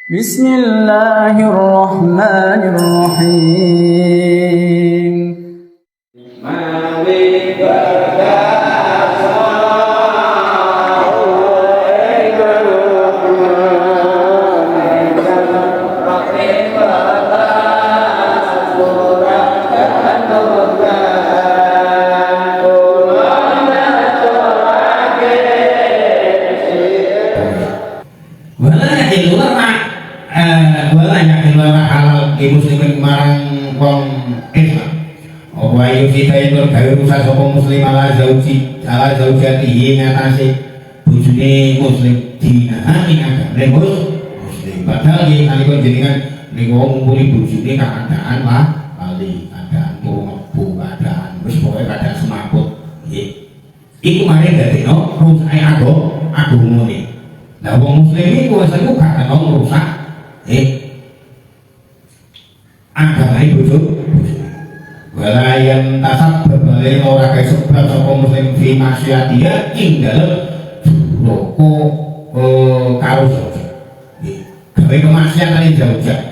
Bismillahirrahmanirrahim. Mari muslimin marang wong Islam. Apa ayo kita itu gawe rusak sapa muslim ala zaujatihi ngatasi bojone muslim dinahani agame muslim. Padahal yen nalika jenengan niku ngumpuli bojone keadaan lali keadaan mlebu keadaan wis pokoke keadaan semaput nggih. Iku mari dadekno rusak agamane. Lah wong muslim iku wis gak kena rusak agama bojo walayan tasab berbalik ora kaya sebab sapa muslim fi masyatiya ing dalem duraka karo gawe kemaksiatan jauh-jauh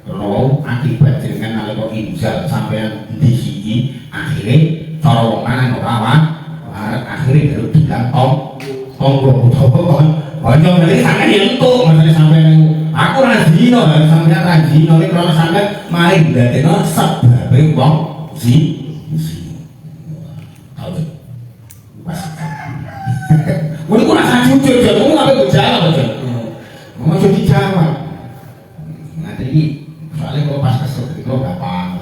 ro akibat jenengan nalika injal sampean disiki akhire cara wong lanang ora akhire baru bilang tonggo utawa kanca ngene sampeyan entuk maksudnya sampeyan aku ra zina lan sampeyan ra zina nek ora sampeyan mari ndadekno sebabe wong Wong iku rasa jujur ya, ngomong apa berjalan aja. Ngomong jadi jawab. Nanti ini soalnya kalau pas kesel itu gampang.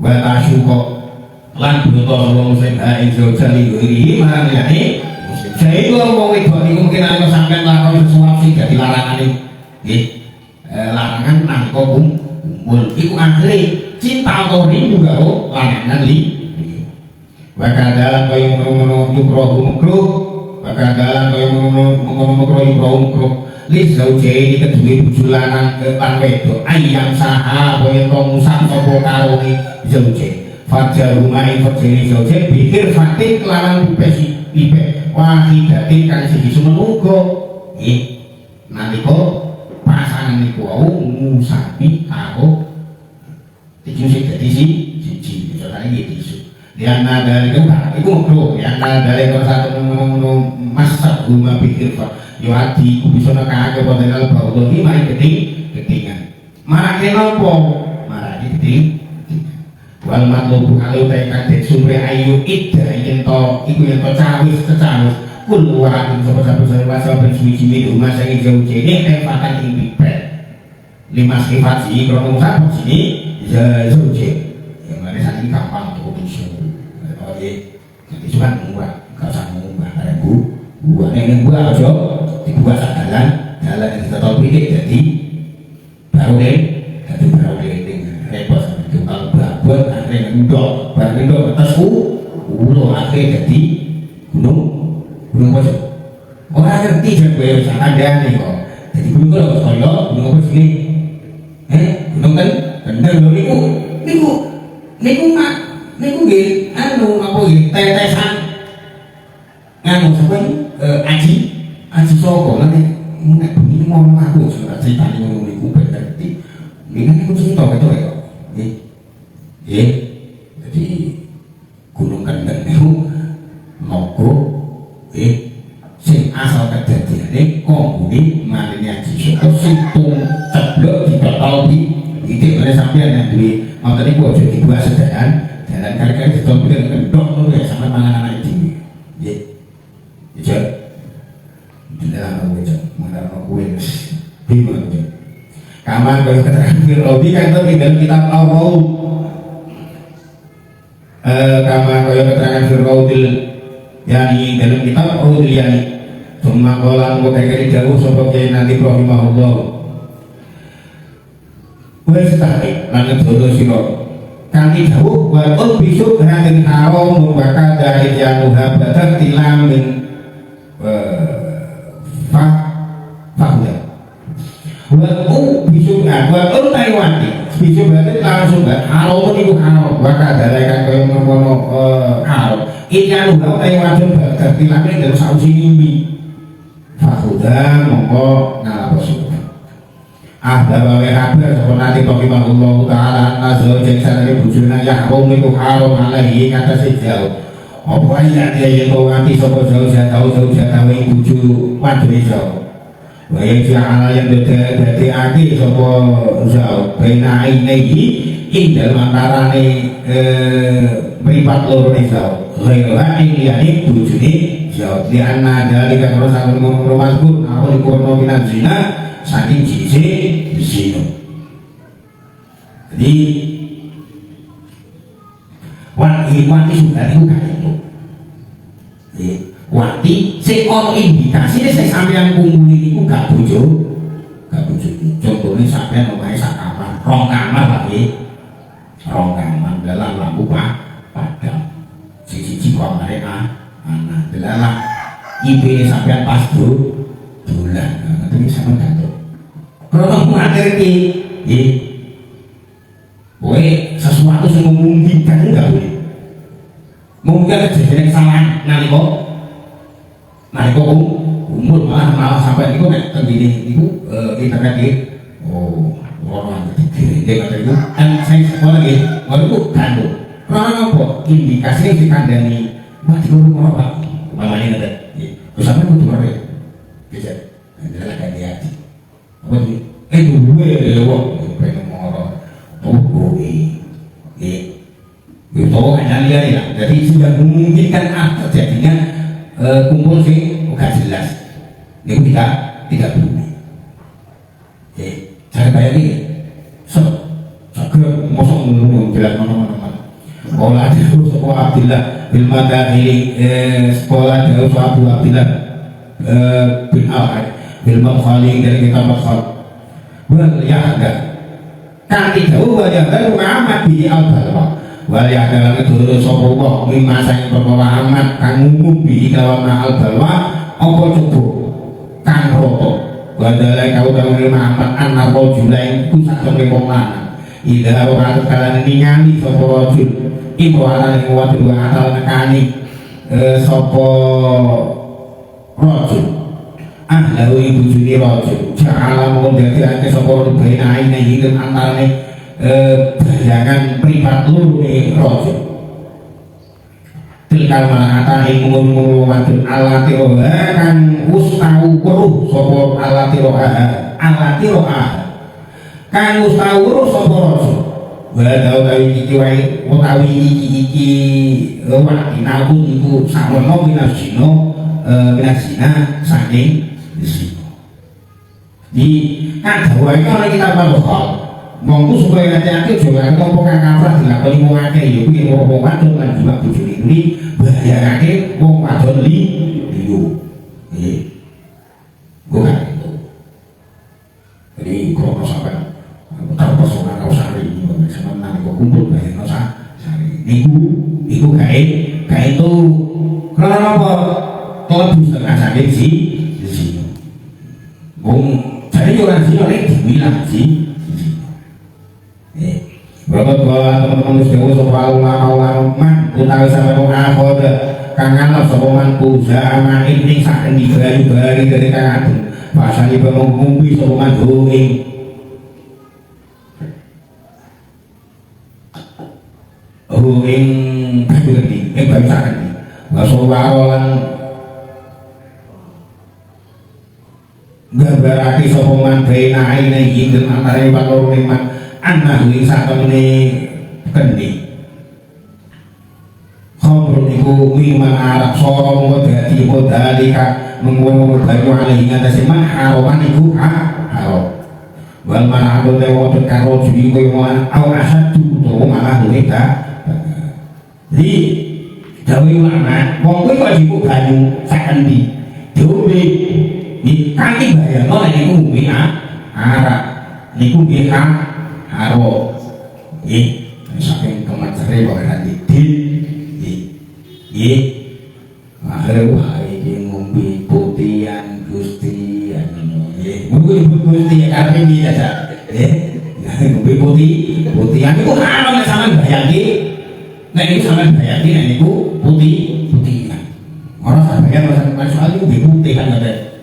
Wa syukur lan butuh wong muslim ing jali iki marang liyane muslim. Saya wong wedok niku mungkin ana sampeyan lakon sesuatu sing dadi larangan nggih. Larangan nangko kumpul iku akhire cinta atau rindu karo larangan wakadalan kaya ngono yukrohu mukruh wakadalan kaya ngono yukrohu lis zaujeni kedua bojo lanang lan wedok ayam saha kaya musak sapa karo zauje fajar rumah infojeni zauje pikir fatin kelawan pupesi pipe wahidatin kang siji sumenuga nggih nalika pasangan niku wau musapi karo sing dadi siji iso ta iki iso liana dari itu makro liana dari satu masak rumah pikir pak yo hati ku bisa nakake padahal bahwa ini main ketingan marake nopo marake keting wal matlubu kalau tekan dek sumre ayu ida yen to iku yen to cawis kecawis kul waradun sapa-sapa saya ben suwi-suwi rumah sing jauh jene tepakan ing pipet lima sifat sih krono satu sini zauje yang mari sakit gampang untuk bisa jadi cuma mengubah, gak usah mengubah ada buah yang buah aja dibuat jalan yang kita tahu ini jadi baru repot itu kalau buat akhirnya ngedok baru ngedok atas ulo akhirnya jadi gunung apa orang ngerti juga bisa ada nih kok jadi gunung kalau gunung apa sini gunung kan kendal niku nggih anu apa nggih tetesan nganu sampeyan aji saka lan nek bengi ngomong aku surat critane ngono niku ben ngerti niku cerita ketok kok nggih jadi gunung kendeng niku nopo sing asal kedadiane kombune maline aji saka situng ceblok ditotopi iki oleh sampeyan yang duwe ngoten niku aja dibuat sedayan dan kali-kali ditompil kendok itu ya sama tangan anak itu ya ya dalam aku mengenal aku bingung aja kamar kalau keterangan Fir'audi kan itu dalam kitab Al-Maud kamar kalau keterangan Fir'audi yani dalam kitab Al-Maud yani semua kolam kekali jauh sebagai nanti rahimahullah wes tarik langit jodoh sirok kami jauh walaupun besok hati haram membakar dari januha badan tilamin fakda walaupun besok walaupun Taiwan besok berarti langsung haram itu haram bakar dari kan kaya ngono haram ini januha Taiwan badan tilamin dari sausi ini fakda mongko ngalapas bawa kabar sapa nate Allah taala nazo jeng sarane bojone ya wong iku haram alaihi kata sejauh apa ya dia yang mati sapa jauh jauh bojo padhe jauh wa ya ala yang dadi aki sapa jauh bena ini indal antarane mripat loro jauh ghairu ini bojone jauh di anna dari kan ora sak ngomong-ngomong aku dikono minan zina saking jisi di sini. Jadi wati sudah itu kan itu. Wati seorang indikasi ini saya sampean kumpuli itu gak bojo. Contohnya sampean omahe sak kamar, rong kamar lagi, rong kamar dalam lampu padam. Siji kamare anak dalam IP sampean pas bulan. Ini sama kantor. Kalau materi ini, boleh sesuatu yang memungkinkan enggak boleh. Mungkin kejadian kesalahan naliko umur malah sampai itu nek tendini itu internet ini, orang ketiga itu kan saya sekolah lagi, waktu itu kantor. Orang apa? Indikasi yang dikandani, mati orang apa? Mamanya ada, bersama itu orang bisa, adalah ganti. Apa sih? Dua ya wong pengen ngorok itu hanya lihat ya, jadi sudah memungkinkan terjadinya kumpul sih gak jelas itu tidak bumi cara kayak ini segera mosok ngomong jelas mana-mana sekolah jauh sekolah Abdillah Bilmata ini sekolah jauh Abu Abdillah bin Al-Had Bilmata Khali dari kita maksud wal yahda kaki jauh wal yahda amat di al-balwa wal yahda lan dulu sapa wa mimasa ing perkara amat kang umum bi dalam al-balwa apa coba kang roto wadale kau kang amat anak rojula ing kusatone wong lanang ida ora kekalan ningali sapa rojul iku ana ing wadul atal nekani sapa rojul ahlau ibu juni rojo ja'ala mengundati ake sopor bainain yang hidup antaranya bayangan privat luruni rojo tilkal malangata yang mengumum-ngumum alati roha kan ustawu kuruh sopor alati roha kan ustawu kuruh sopor rojo wadau tawi kiki utawi kiki wati nabung iku samono minasino saking di sini. Di kadawa itu oleh kita berdoa, monggo supaya hati-hati jangan ngomongkan kafir dilakoni wong akeh ya kuwi wong wadon lan juga bojone kuwi bahayake wong wadon liyo. Bukan itu. Jadi kalau sampai tanpa soal sari ini sama nanti kok kumpul bae sari. Niku kae itu karena apa? Tolong setengah sakit sih di sini. Jadi orang sini orang dibilang sih. Bapak teman-teman sudah soal ulama utawi sampai mengakhir kangen sokongan puja ama ini sakit dibari dari kangen pasal ibu mengumpi sokongan hunging. Hunging begini, baru sakit. Soal gambarake sapa man baina aine ing antare panloro nikmat ana ing satemene kendi khamrun iku miman arab sara mung dadi modalika mengkono banyu alih ngatasi man haroman iku haro wal manatu dewa karo judi koyo au asadu to malah kita di dawe ulama wong kuwi kok diku banyu sakendi diombe di kaki bayang oleh niku mungkin arak niku mungkin haro saking kemacere kok nanti akhirnya wah ini ngombe putihan gusti mungkin gusti karena ini saja ngombe putihan itu haram sama bayangi nah itu sama bayangi nah niku putihan orang sampeyan soal itu putihan ada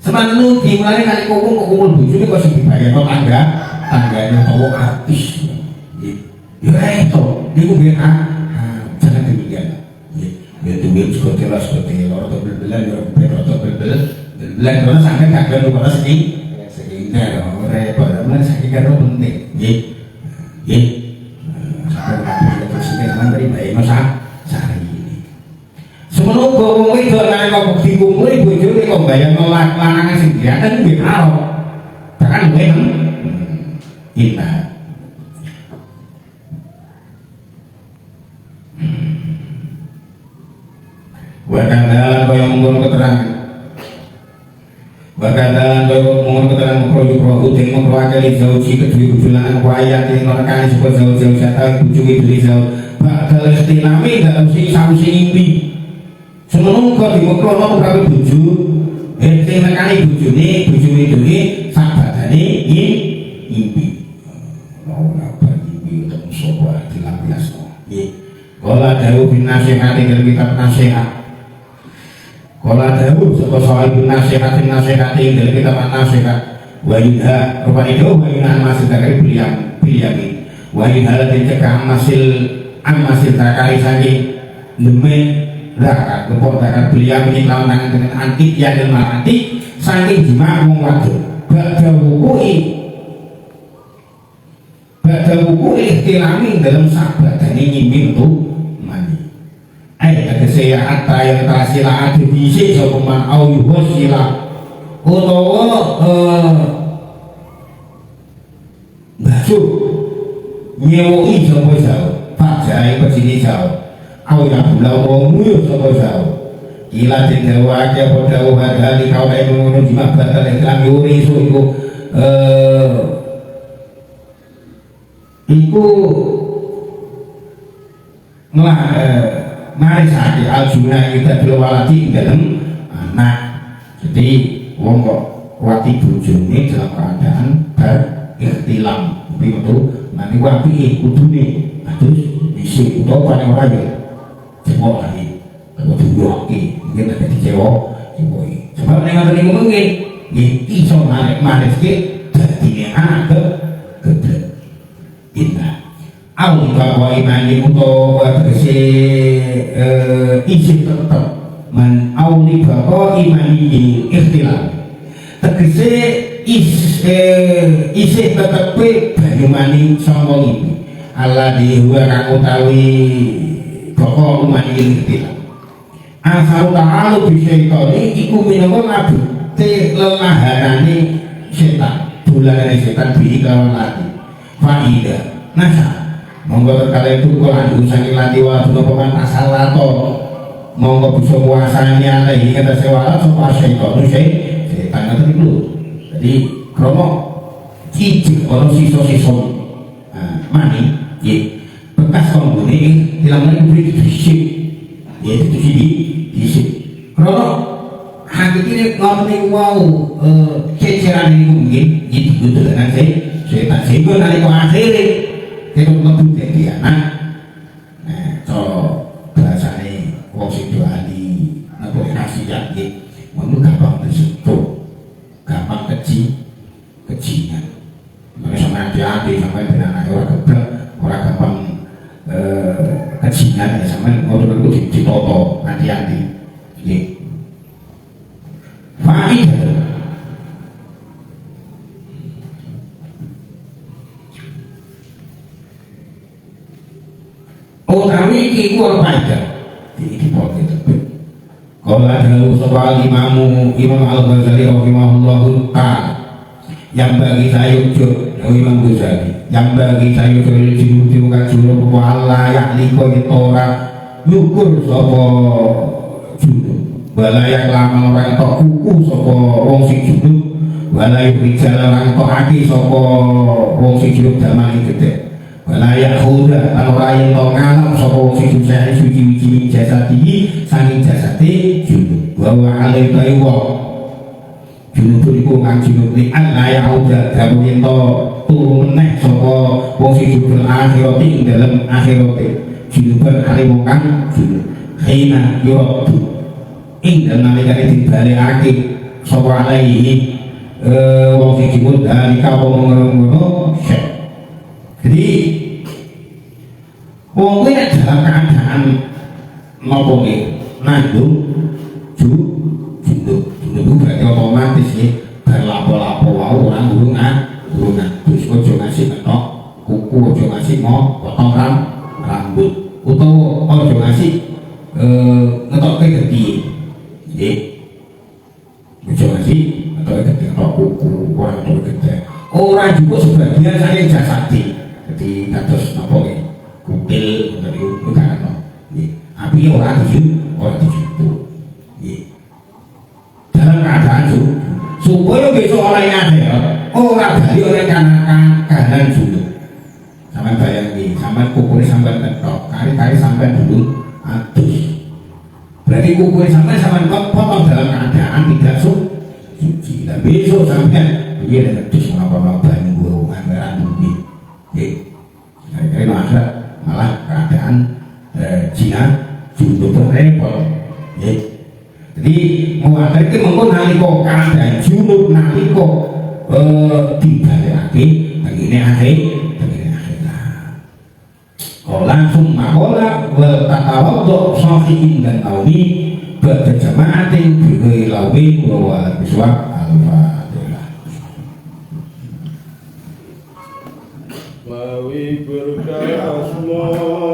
Semanu dimulai kali kumpul bojone kok sing dibayarno tanggane utawa artis. Ya itu, niku nggih jangan demikian. Ya duwe juga telas seperti loro to bel-belan ya bel-belan karena sampai gak perlu karo sehingga repot men saking karo penting. Nggih. Sampai terus nang dari bae masa sari. Semono wong wedok nang kok dikumuli bojone kok bayangno lanangan sing diaten nggih karo. Bahkan nggih kita wakadalan kaya mengkono keterangan makro uting makro akali zauji kedui bujulan kuayat yang merekani sebuah zauj jatah bujungi beli zauj bakal istinami dalam sausi impi semenung kok di makro no berapa buju yang merekani bujuni sabadani impi mau napa impi untuk sobat dilampias kola dawu bin nasihati dalam kitab nasihat kola dawu sebuah soal bin nasihati dalam kitab nasihat wayudha rupa itu wayunahan masih takari piliyami wayudha dan cekah masil takari saking demi zakat lepok zakat piliyami ini lawan tangan dengan antik ya dan marantik saking jima wajib bada wukui ikhtilami dalam sahabat dan ini mintu mani ayat kesaya hatta yang tasila adu bisi sokuman auyuhur sila utawa basuh nyewoi sopa jauh fajai pesini jauh auyah bulau ngomuyuh sopa jauh gila jendawa aja podawu hadali kau kaya mengunduh jimat batal ikhlam yuri iku marisake aljuna kita dilwalati dalam anak jadi wong kok wati bojone dalam keadaan berikhtilam itu nanti wapi kudune terus isi utawa paling ora ya cewek lagi kalau dibuaki mungkin ada dicewok sebab nek ngoten niku mungkin nggih iso maris ki dadine anak gedhe indah awal bahwa imani utawa tegese izin tetap man awli bahwa imani ikhtilaf tegese isih tetep banyumani sama ibu Allah dihuwa kang utawi bahwa imani ikhtilaf asal ta'alu bisyaitoni iku minangka ngabute lelahanane setan bulanane setan bihi kalawan lati faidah nasa monggo kalian itu kalau usaha latih waktu nopokan asal lato monggo bisa muasanya lagi kata sewala sopa syaitan setan itu dulu jadi kromo cicik orang siso mani bekas penghuni hilangnya beri disik yaitu disik kromo hakikatnya ngomong wow ceceran ini mungkin jadi gitu dengan setan sehingga nanti kau akhirnya kita ngebut jadi anak so bahasanya wong sing doani napa kasih yakin mulu gampang tersentuh gampang kecilnya mereka sama hati-hati sampai dengan anak orang geblek orang gampang kecilnya sampai orang itu ditoto hati-hati faidah utawi iki ku faedah iki pokoke tebet kala dalu sapa Imam Al-Ghazali rahimahullahu ta'ala yang bagi saya ujuk Imam Ghazali yang bagi saya ujuk dimuka juru Allah yakliko ora nyukur sapa juru walayak lama orang tok kuku sapa wong sing juru walayak rijal orang tok hati sapa wong sing juru damai gede walayak huda al-rayin to ngalam sopo si susah suci-wici jasadi sanging jasadi junub bahwa alaika iwa junub itu ngang junub li alayak huda gabuin to turun meneh sopo wong si junub akhirati dalam akhirati junuban alimukan junub khina yurabdu ing dalam nalikani dibalikake sapa alaihi wong sing disebut dalika ngono syek. Jadi wong kuwi nek dalam keadaan napa nggih nanggung junub berarti otomatis nggih berlapo-lapo wae ora gurungan terus ojo ngasih ketok kuku, ojo ngasih mau potong rambut utawa ojo ngasih ngetokke gede nggih ojo ngasih ngetokke gede kuku ora gede ora juga sebagian saking jasadi jadi kados napa nggih kupil dari bukan nggih api ora dijutu nggih dalam keadaan supaya besok orang yang ada orang dari orang kanan junub sampai bayangin sampai kukulnya sampai ketok kari-kari sampai dulu atus berarti kukulnya sampai potong dalam keadaan tidak suci dan besok sampai dia ada ketus mengapa-ngapa banyak hubungan dengan bumi kari-kari malah keadaan Cina junub repot jadi mewakili mengkon naliko keadaan junub naliko dibalekake begini akhir langsung makola tatawaddo sahihin dan taumi berjamaatin bi lawi wa biswak al-fatihah mawi berkah asma